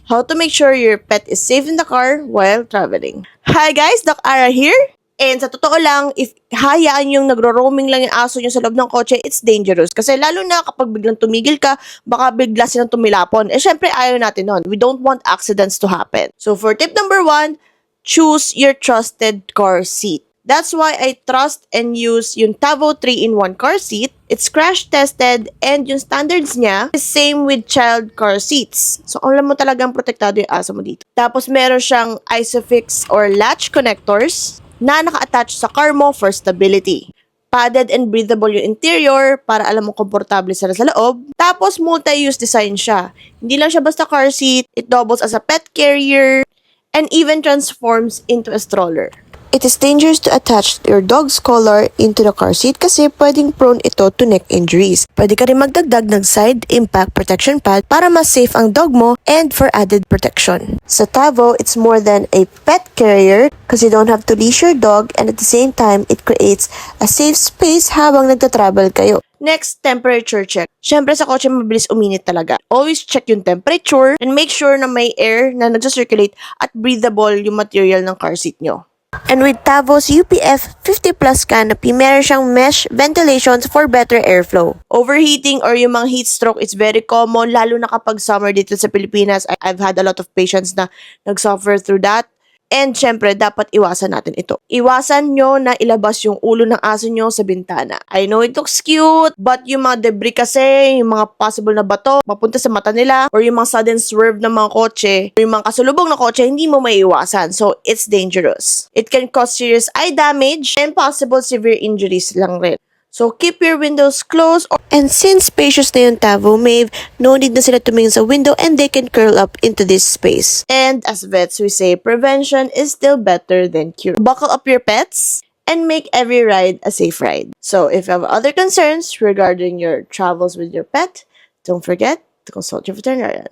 how to make sure your pet is safe in the car while traveling. Hi guys, Doc Ara here. And sa totoo lang, if hayaan yung nagro-roaming lang yung aso nyo sa loob ng kotse, it's dangerous. Kasi lalo na kapag biglang tumigil ka, baka bigla silang tumilapon. Eh syempre, ayaw natin nun. We don't want accidents to happen. So for tip number 1, choose your trusted car seat. That's why I trust and use yung Tavo 3-in-1 car seat. It's crash tested and yung standards niya is same with child car seats. So alam mo talagang protektado yung aso mo dito. Tapos meron siyang Isofix or latch connectors na naka-attach sa car mo for stability. Padded and breathable yung interior para alam mo komportable sila sa loob. Tapos multi-use design siya. Hindi lang siya basta car seat, it doubles as a pet carrier and even transforms into a stroller. It is dangerous to attach your dog's collar into the car seat kasi pwedeng prone ito to neck injuries. Pwede ka rin magdagdag ng side impact protection pad para mas safe ang dog mo and for added protection. Sa Tavo, it's more than a pet carrier kasi you don't have to leash your dog and at the same time, it creates a safe space habang nagtatravel kayo. Next, temperature check. Syempre sa kotse mabilis uminit talaga. Always check yung temperature and make sure na may air na nagsa-circulate at breathable yung material ng car seat nyo. And with Tavo's UPF 50 Plus canopy, meron siyang mesh ventilations for better airflow. Overheating or yung mga heat stroke, it's very common, lalo na kapag summer dito sa Pilipinas. I've had a lot of patients na nag-suffer through that. And syempre, dapat iwasan natin ito. Iwasan nyo na ilabas yung ulo ng aso nyo sa bintana. I know it looks cute, but yung mga debris kasi, yung mga possible na bato, mapunta sa mata nila, or yung mga sudden swerve ng mga kotse, or yung mga kasulubong na kotse, hindi mo maiiwasan. So, it's dangerous. It can cause serious eye damage and possible severe injuries lang rin. So, keep your windows closed. And since spacious na yung Tavo, Maeve, no need na sila tumingin sa window and they can curl up into this space. And as vets, we say prevention is still better than cure. Buckle up your pets and make every ride a safe ride. So, if you have other concerns regarding your travels with your pet, don't forget to consult your veterinarian.